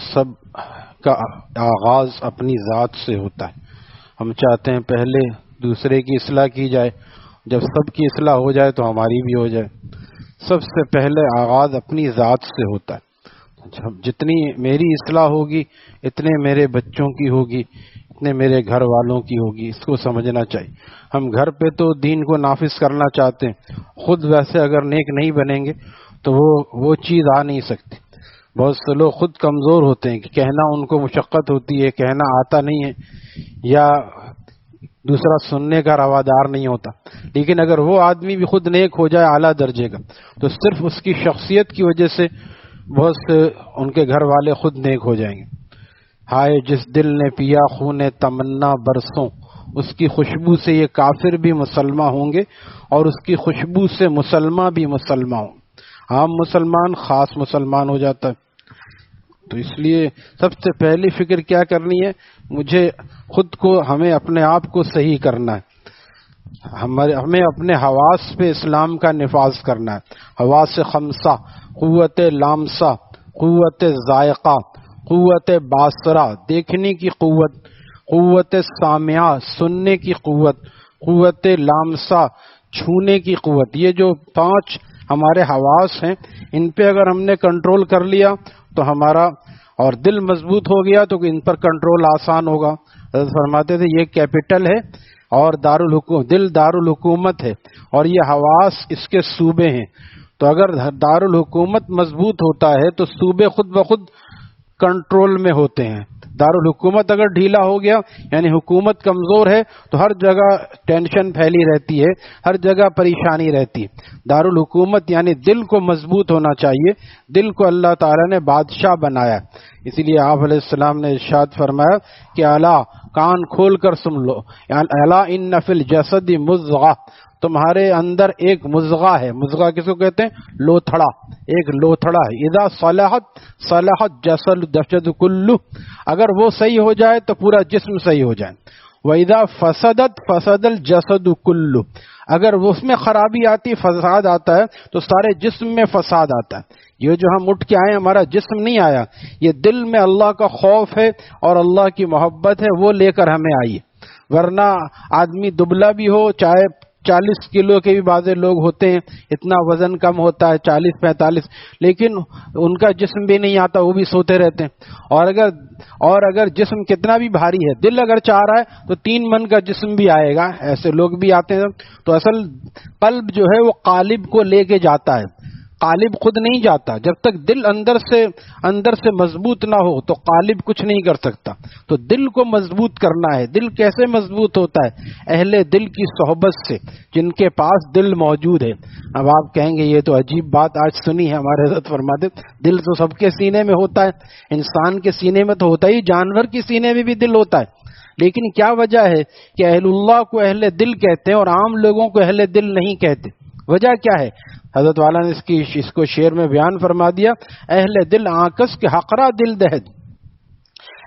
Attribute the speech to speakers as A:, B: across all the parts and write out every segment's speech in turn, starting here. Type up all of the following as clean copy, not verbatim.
A: سب کا آغاز اپنی ذات سے ہوتا ہے۔ ہم چاہتے ہیں پہلے دوسرے کی اصلاح کی جائے، جب سب کی اصلاح ہو جائے تو ہماری بھی ہو جائے۔ سب سے پہلے آغاز اپنی ذات سے ہوتا ہے۔ جتنی میری اصلاح ہوگی اتنے میرے بچوں کی ہوگی، اتنے میرے گھر والوں کی ہوگی، اس کو سمجھنا چاہیے۔ ہم گھر پہ تو دین کو نافذ کرنا چاہتے ہیں، خود ویسے اگر نیک نہیں بنیں گے تو وہ چیز آ نہیں سکتی۔ بہت سے لوگ خود کمزور ہوتے ہیں کہ کہنا ان کو مشقت ہوتی ہے، کہنا آتا نہیں ہے، یا دوسرا سننے کا روادار نہیں ہوتا۔ لیکن اگر وہ آدمی بھی خود نیک ہو جائے اعلیٰ درجے کا، تو صرف اس کی شخصیت کی وجہ سے بہت سے ان کے گھر والے خود نیک ہو جائیں گے۔ ہائے جس دل نے پیا خون تمنا برسوں، اس کی خوشبو سے یہ کافر بھی مسلمان ہوں گے اور اس کی خوشبو سے مسلمان بھی مسلمان ہوں گے۔ عام مسلمان خاص مسلمان ہو جاتا ہے۔ تو اس لیے سب سے پہلی فکر کیا کرنی ہے؟ مجھے خود کو، ہمیں اپنے آپ کو صحیح کرنا ہے۔ ہمیں اپنے حواس پہ اسلام کا نفاذ کرنا ہے۔ حواس خمسہ، قوت لامسہ، قوت ذائقہ، قوت باصرہ دیکھنے کی قوت، قوت سامعہ سننے کی قوت، قوت لامسہ چھونے کی قوت، یہ جو 5 ہمارے حواس ہیں، ان پہ اگر ہم نے کنٹرول کر لیا تو ہمارا، اور دل مضبوط ہو گیا تو ان پر کنٹرول آسان ہوگا۔ حضرت فرماتے تھے یہ کیپٹل ہے اور دل دارالحکومت ہے، اور یہ حواس اس کے صوبے ہیں۔ تو اگر دارالحکومت مضبوط ہوتا ہے تو صوبے خود بخود کنٹرول میں ہوتے ہیں۔ دارالحکومت اگر ڈھیلا ہو گیا، یعنی حکومت کمزور ہے، تو ہر جگہ ٹینشن پھیلی رہتی ہے، ہر جگہ پریشانی رہتی ہے۔ دارالحکومت یعنی دل کو مضبوط ہونا چاہیے۔ دل کو اللہ تعالیٰ نے بادشاہ بنایا، اسی لیے آپ علیہ السلام نے ارشاد فرمایا کہ الا، کان کھول کر سن لو، الا ان فی الجسد مضغہ، تمہارے اندر ایک مضغہ ہے۔ مضغہ کس کو کہتے ہیں؟ لوتھڑا، ایک لوتھڑا ہے۔ اذا صلحت صلحت جسد کلہ، اگر وہ صحیح ہو جائے تو پورا جسم صحیح ہو جائے۔ وَإِذَا فَسَدَتْ فَسَدَ الْجَسَدُ كُلُّهُ، اگر اس میں خرابی آتی، فساد آتا ہے، تو سارے جسم میں فساد آتا ہے۔ یہ جو ہم اٹھ کے آئے ہمارا جسم نہیں آیا، یہ دل میں اللہ کا خوف ہے اور اللہ کی محبت ہے، وہ لے کر ہمیں آئی۔ ورنہ آدمی دبلا بھی ہو، چاہے 40 کلو کے بھی بعض لوگ ہوتے ہیں، اتنا وزن کم ہوتا ہے 40-45، لیکن ان کا جسم بھی نہیں آتا، وہ بھی سوتے رہتے ہیں۔ اور اگر جسم کتنا بھی بھاری ہے، دل اگر چاہ رہا ہے تو 3 من کا جسم بھی آئے گا، ایسے لوگ بھی آتے ہیں۔ تو اصل قلب جو ہے وہ قالب کو لے کے جاتا ہے، قالب خود نہیں جاتا۔ جب تک دل اندر سے مضبوط نہ ہو تو قالب کچھ نہیں کر سکتا۔ تو دل کو مضبوط کرنا ہے۔ دل کیسے مضبوط ہوتا ہے؟ اہل دل کی صحبت سے، جن کے پاس دل موجود ہے۔ اب آپ کہیں گے یہ تو عجیب بات آج سنی ہے، ہمارے حضرت فرماتے دل تو سب کے سینے میں ہوتا ہے، انسان کے سینے میں تو ہوتا ہی، جانور کے سینے میں بھی دل ہوتا ہے۔ لیکن کیا وجہ ہے کہ اہل اللہ کو اہل دل کہتے ہیں اور عام لوگوں کو اہل دل نہیں کہتے؟ وجہ کیا ہے؟ حضرت والا نے اس کو شعر میں بیان فرما دیا، اہل دل آکس کے حقرا دل دہد،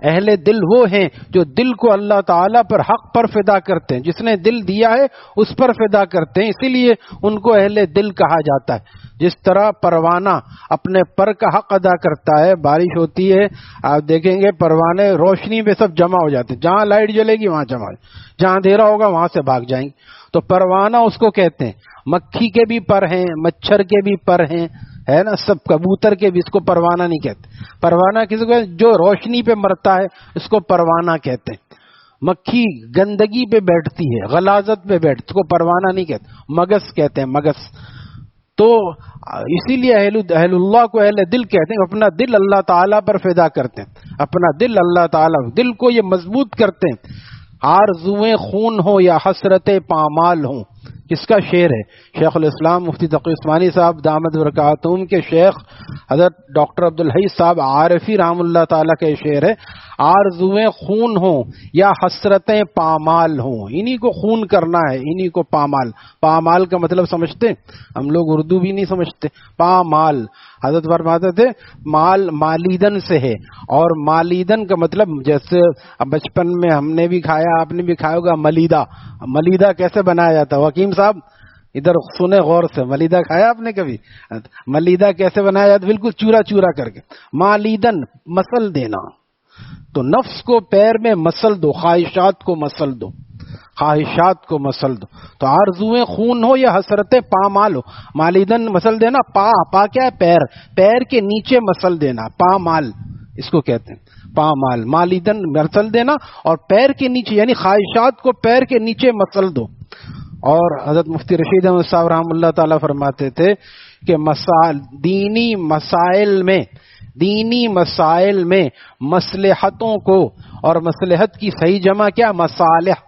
A: اہل دل وہ ہیں جو دل کو اللہ تعالیٰ پر حق پر فدا کرتے ہیں، جس نے دل دیا ہے اس پر فدا کرتے ہیں، اسی لیے ان کو اہل دل کہا جاتا ہے۔ جس طرح پروانہ اپنے پر کا حق ادا کرتا ہے، بارش ہوتی ہے، آپ دیکھیں گے پروانے روشنی میں سب جمع ہو جاتے ہیں، جہاں لائٹ جلے گی وہاں جمع، جہاں اندھیرا ہوگا وہاں سے بھاگ جائیں گے۔ تو پروانہ اس کو کہتے ہیں۔ مکھی کے بھی پر ہیں، مچھر کے بھی پر ہیں، ہے نا، سب کبوتر کے بھی، اس کو پروانہ نہیں کہتے۔ پروانہ کسی کو جو روشنی پہ مرتا ہے اس کو پروانہ کہتے ہیں۔ مکھی گندگی پہ بیٹھتی ہے، غلاظت پہ بیٹھتی، اس کو پروانہ نہیں کہتے، مگس کہتے ہیں، مگس۔ تو اسی لیے اہل اللہ کو اہل دل کہتے ہیں، اپنا دل اللہ تعالیٰ پر فدا کرتے ہیں، اپنا دل اللہ تعالیٰ، دل کو یہ مضبوط کرتے ہیں۔ آرزوئیں خون ہو یا حسرت پامال ہوں، کس کا شعر ہے؟ شیخ الاسلام مفتی تقی عثمانی صاحب دامت برکاتہم کے شیخ حضرت ڈاکٹر عبدالحی صاحب عارفی رحم اللہ تعالیٰ کا شعر ہے، آرزوئیں خون ہوں یا حسرتیں پامال ہوں، انہی کو خون کرنا ہے، انہی کو پامال۔ پامال کا مطلب سمجھتے ہیں؟ ہم لوگ اردو بھی نہیں سمجھتے۔ پامال حضرت فرماتے تھے مال مالیدن سے ہے، اور مالیدن کا مطلب جیسے بچپن میں ہم نے بھی کھایا، آپ نے بھی کھایا ہوگا، ملیدہ۔ ملیدہ کیسے بنایا جاتا ہے حکیم صاحب؟ ادھر سنے غور سے، ملیدہ کھایا آپ نے کبھی؟ ملیدہ کیسے بنایا جاتا؟ بالکل چورا چورا کر کے، مالیدن مسل دینا، تو نفس کو پیر میں مسل دو، خواہشات کو مسل دو، خواہشات کو مسل دو، تو آرزویں خون ہو یا حسرتیں پامال ہو، مالیدن مسل دینا، پا کیا ہے؟ پیر، پیر کے نیچے مسل دینا، پامال اس کو کہتے ہیں، پامال، مالیدن مسل دینا، اور پیر کے نیچے یعنی خواہشات کو پیر کے نیچے مسل دو۔ اور حضرت مفتی رشید احمد صاحب رحمہ اللہ تعالیٰ فرماتے تھے کہ دینی مسائل میں مصلحتوں کو، اور مصلحت کی صحیح جمع کیا؟ مصالح،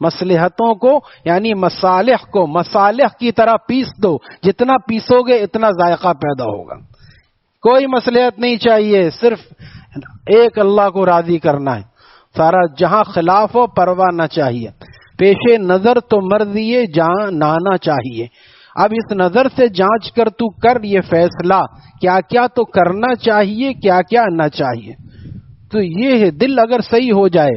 A: مصلحتوں کو یعنی مصالح کو مصالح کی طرح پیس دو، جتنا پیسو گے اتنا ذائقہ پیدا ہوگا۔ کوئی مصلحت نہیں چاہیے، صرف ایک اللہ کو راضی کرنا ہے، سارا جہاں خلاف ہو پرواہ نہ چاہیے، پیش نظر تو مرضی جانانا چاہیے۔ اب اس نظر سے جانچ کر تو کر یہ فیصلہ، کیا کیا تو کرنا چاہیے، کیا کیا نہ چاہیے۔ تو یہ ہے، دل اگر صحیح ہو جائے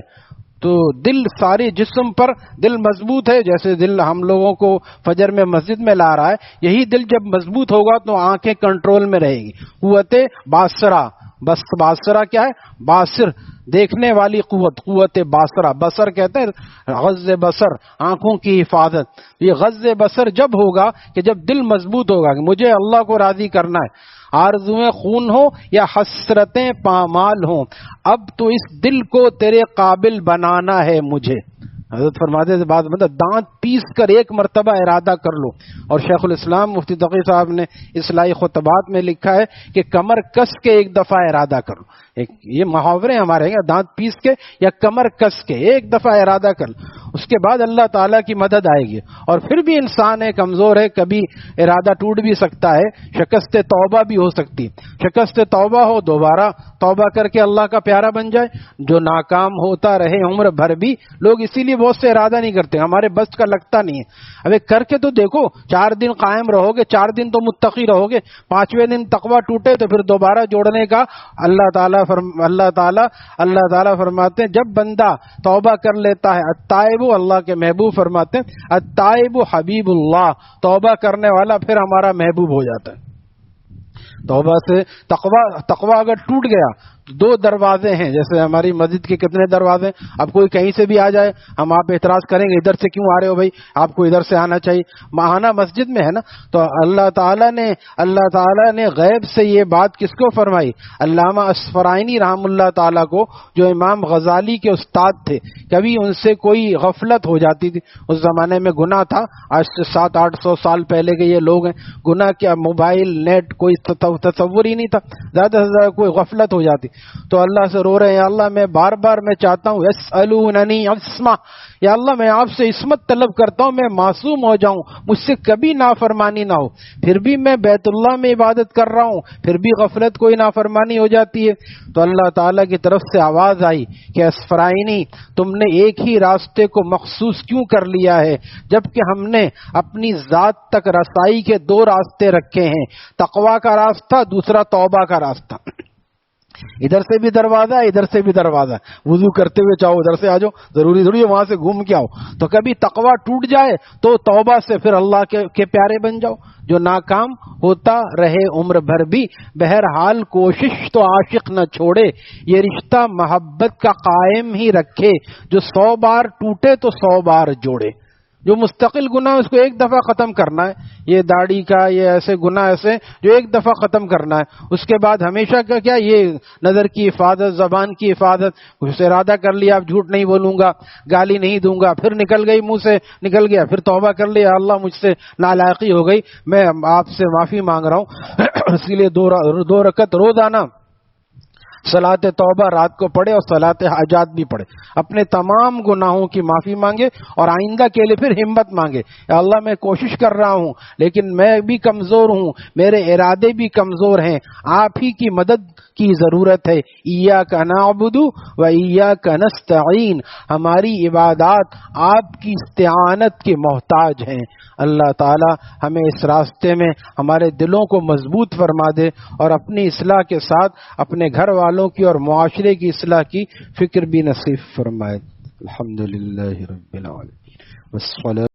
A: تو دل سارے جسم پر، دل مضبوط ہے، جیسے دل ہم لوگوں کو فجر میں مسجد میں لا رہا ہے، یہی دل جب مضبوط ہوگا تو آنکھیں کنٹرول میں رہے گی۔ قوت باصرہ، بس باصرہ کیا ہے؟ باصر، دیکھنے والی قوت، قوت باصرہ، بصر کہتے ہیں غض بصر، آنکھوں کی حفاظت۔ یہ غض بصر جب ہوگا کہ جب دل مضبوط ہوگا کہ مجھے اللہ کو راضی کرنا ہے، آرزویں خون ہو یا حسرتیں پامال ہوں، اب تو اس دل کو تیرے قابل بنانا ہے مجھے۔ حضرت فرماتے تھے بعد مطلب دانت پیس کر ایک مرتبہ ارادہ کر لو۔ اور شیخ الاسلام مفتی تقی صاحب نے اصلاحی خطبات میں لکھا ہے کہ کمر کس کے ایک دفعہ ارادہ کر لو۔ یہ محاورے ہمارے ہیں، دانت پیس کے یا کمر کس کے ایک دفعہ ارادہ کر لو، اس کے بعد اللہ تعالیٰ کی مدد آئے گی۔ اور پھر بھی انسان ہے، کمزور ہے، کبھی ارادہ ٹوٹ بھی سکتا ہے، شکست توبہ بھی ہو سکتی ہے۔ شکست توبہ ہو، دوبارہ توبہ کر کے اللہ کا پیارا بن جائے۔ جو ناکام ہوتا رہے عمر بھر بھی، لوگ اسی لیے بہت سے ارادہ نہیں کرتے، ہمارے بس کا لگتا نہیں ہے۔ ابھی کر کے تو دیکھو، 4 دن قائم رہو گے، 4 دن تو متقی رہو گے، 5ویں دن تقویٰ ٹوٹے تو پھر دوبارہ جوڑنے کا اللہ تعالیٰ فرماتے ہیں جب بندہ توبہ کر لیتا ہے، التائب، اللہ کے محبوب فرماتے ہیں التائب حبیب اللہ، توبہ کرنے والا پھر ہمارا محبوب ہو جاتا ہے۔ توبہ سے تقویٰ اگر ٹوٹ گیا، 2 دروازے ہیں، جیسے ہماری مسجد کے کتنے دروازے ہیں، اب کوئی کہیں سے بھی آ جائے ہم آپ اعتراض کریں گے ادھر سے کیوں آ رہے ہو بھائی، آپ کو ادھر سے آنا چاہیے، ماہانہ مسجد میں ہے نا۔ تو اللہ تعالیٰ نے غیب سے یہ بات کس کو فرمائی؟ علامہ اصفرائینی رحم اللہ تعالیٰ کو، جو امام غزالی کے استاد تھے۔ کبھی ان سے کوئی غفلت ہو جاتی تھی، اس زمانے میں گناہ تھا، آج سے 700-800 سال پہلے کے یہ لوگ ہیں، گناہ کیا، موبائل نیٹ کوئی تصور ہی نہیں تھا، زیادہ سے زیادہ کوئی غفلت ہو جاتی تو اللہ سے رو رہے ہیں، اللہ میں بار بار میں چاہتا ہوں یسألوننی عصمہ، یا اللہ میں آپ سے عصمت طلب کرتا ہوں، میں معصوم ہو جاؤں، مجھ سے کبھی نافرمانی نہ ہو، پھر بھی میں بیت اللہ میں عبادت کر رہا ہوں، پھر بھی غفلت کوئی نافرمانی ہو جاتی ہے۔ تو اللہ تعالیٰ کی طرف سے آواز آئی کہ اصفرائینی، تم نے ایک ہی راستے کو مخصوص کیوں کر لیا ہے، جبکہ ہم نے اپنی ذات تک رسائی کے 2 راستے رکھے ہیں، تقویٰ کا راستہ، دوسرا توبہ کا راستہ۔ ادھر سے بھی دروازہ ہے، ادھر سے بھی دروازہ ہے، وضو کرتے ہوئے چاہو ادھر سے آ جاؤ، ضروری ہے وہاں سے گھوم کے آؤ۔ تو کبھی تقویٰ ٹوٹ جائے تو توبہ سے پھر اللہ کے پیارے بن جاؤ۔ جو ناکام ہوتا رہے عمر بھر بھی، بہرحال کوشش تو عاشق نہ چھوڑے، یہ رشتہ محبت کا قائم ہی رکھے، جو 100 بار ٹوٹے تو 100 بار جوڑے۔ جو مستقل گناہ اس کو ایک دفعہ ختم کرنا ہے، یہ داڑھی کا، یہ ایسے گناہ ایسے جو ایک دفعہ ختم کرنا ہے، اس کے بعد ہمیشہ کا کیا، یہ نظر کی حفاظت، زبان کی حفاظت، اس ارادہ کر لیا اب جھوٹ نہیں بولوں گا، گالی نہیں دوں گا، پھر نکل گئی منہ سے نکل گیا، پھر توبہ کر لیا، اللہ مجھ سے نالائقی ہو گئی، میں آپ سے معافی مانگ رہا ہوں۔ اسی لیے 2 رکعت روزانہ صلاۃ توبہ رات کو پڑھے اور صلاۃ حاجات بھی پڑھے، اپنے تمام گناہوں کی معافی مانگے اور آئندہ کے لیے پھر ہمت مانگے، یا اللہ میں کوشش کر رہا ہوں لیکن میں بھی کمزور ہوں، میرے ارادے بھی کمزور ہیں، آپ ہی کی مدد کی ضرورت ہے، ایاک نعبد و ایاک نستعین، ہماری عبادات آپ کی استعانت کے محتاج ہیں۔ اللہ تعالی ہمیں اس راستے میں ہمارے دلوں کو مضبوط فرما دے اور اپنی اصلاح کے ساتھ اپنے گھر والوں کی اور معاشرے کی اصلاح کی فکر بھی نصیب فرمائے۔ الحمدللہ رب العالمین۔